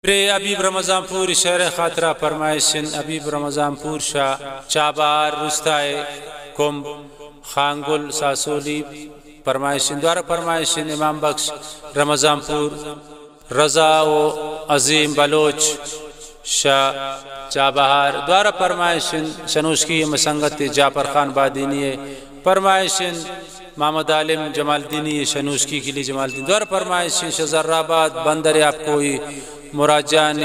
अबीब रमजानपुर शहर खातरा फरमाइशिन अबीब रमजानपुर शाह चाबार रुस्ताए कुंभ खांगुल सासोली फरमाइशिन द्वारा फरमाइशिन इमाम बख्श रमजानपुर रजा व अजीम बलोच शाह चाबहार द्वारा फरमाइशिन शनूशकी मसंगत जाफर खान बादीनी फरमाइशिन मोहम्मद आलिम जमालदीनी शनूशकी के लिए जमालदीन द्वारा फरमाइशिन शजराबाद बंदर आपकोई मुराजान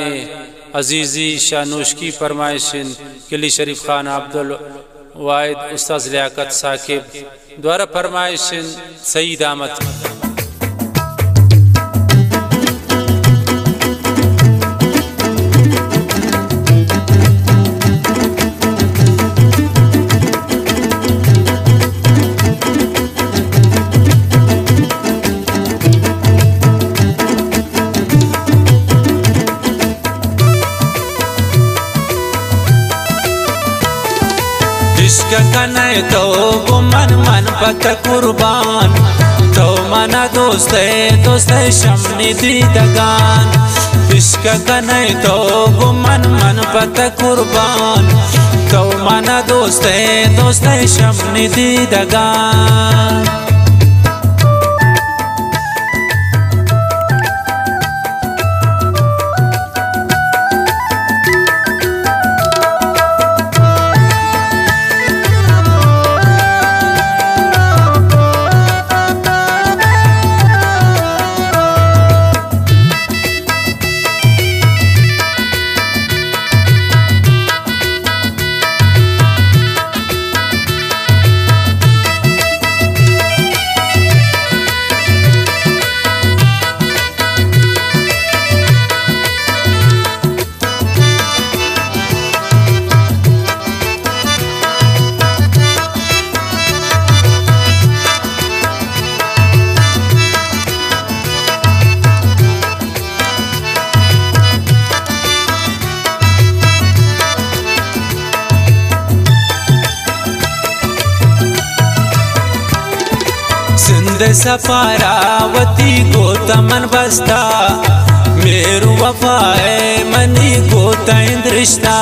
अजीज़ी शानूशकी फरमाइशिन किली शरीफ खान अब्दुल वाहिद उस्ताद लियाकत साकिब द्वारा फरमाइशिन सईद अहमद इश्क कने तो वो मन मन पत कुर्बान तो मना दोस्त शमनी दीदगान। इश्क कने तो वो मन मन पत कुर्बान तो मना दोस्त शमनी दीदगान। सिंध सफारावती गोतमन बस्ता मेरु वफाए मनी गोतैन रिश्ता।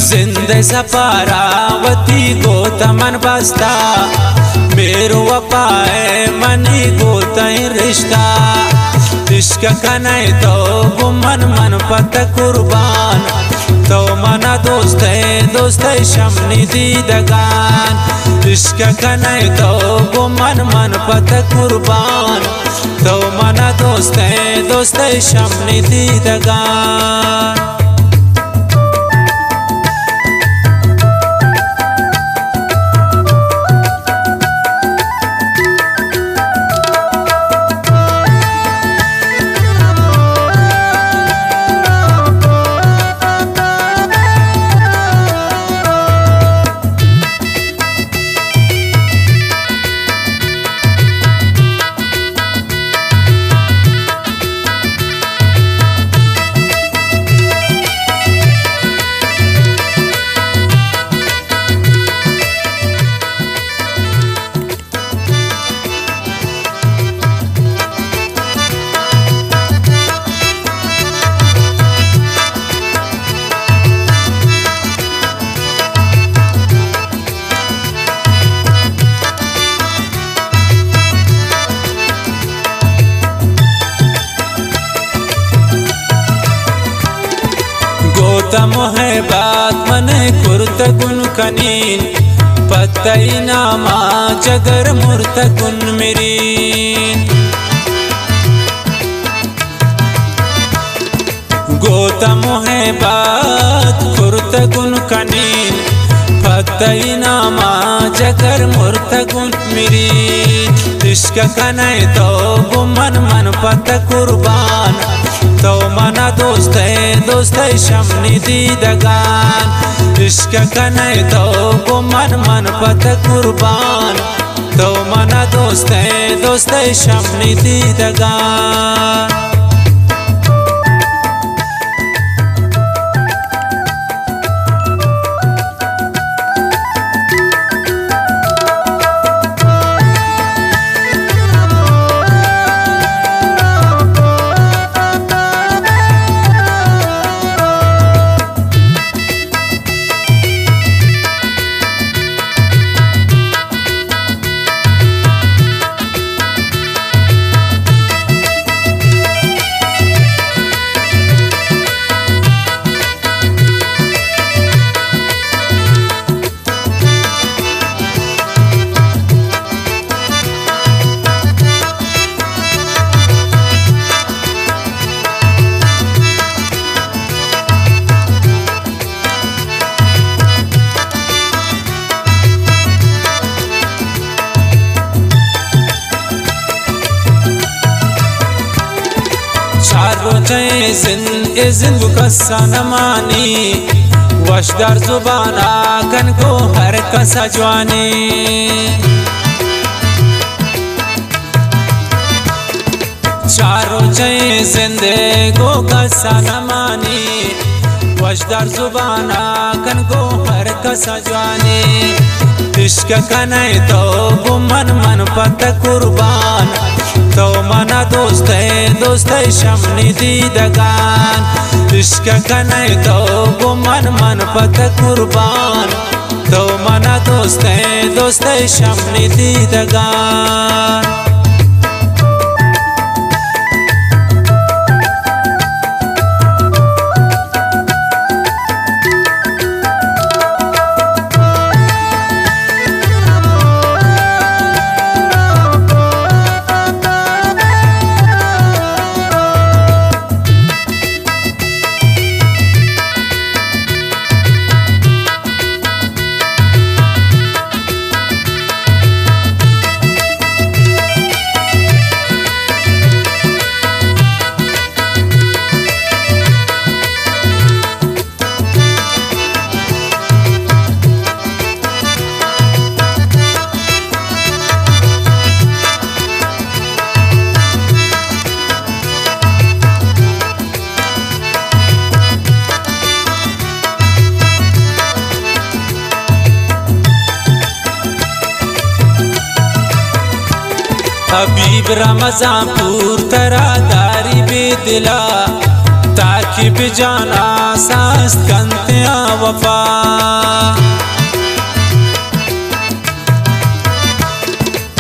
सिंध सफारावती गोतमन बस्ता मेरु वफाए मनी गोतैन रिश्ता। इश्क कने तो वो मन मन पत कुर्बान तो मना दोस्त शमनी दीदगान। इश्क कने तो वो मन मन पत कुर्बान तो मना दोस्त शमनी दीदगान। गोतम है बात मने कुर्त गुन कनीन पतई नामा जगर मुर्त गुन मेरीन। गोतम है बात कुर्त गुन कनीन पतई नामा जगर मुर्त गुन मेरीन। इश्क कने तो वो मन मन पत कुर्बान तो मना दोस्त शमनी दीदगान। इश्क कने तो वो मन मन पत कुर्बान तो मना दोस्त शमनी दीदगान। चे जिंद कसा नमानी वश दर जुबाना कन को हर कसा जवानी चारों चे जिंदगो कसा नमानी वश दर जुबाना कन को हर कसा जवानी इश्क कनाई तो गुमन मन पत कुर्बान तो मना दोस्त शमनी दीदगान इश्क कनाई तो गुमन मन पत कुर्बान तो मना दोस्त शमनी दीदगान हबीब रमज़ान पूर तरा दारी बेदिला ताकि बिजाना सांस कंतिया वफा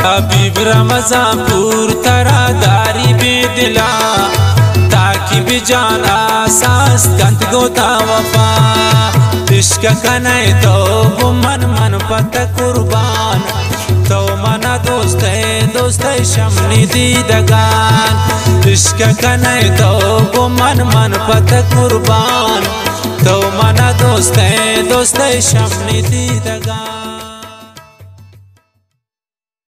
हबीब रमज़ान पूर तरा दारी बेदिला ताकि बिजाना सांस कंत गोता वफा इश्क कनाई तो गुमन मन पत कुर्बान तो मना दोस्त शमनी दीदगान इश्क कनाई तो गुमन मन पत कुर्बान तो मना दोस्त शमनी दीदगान।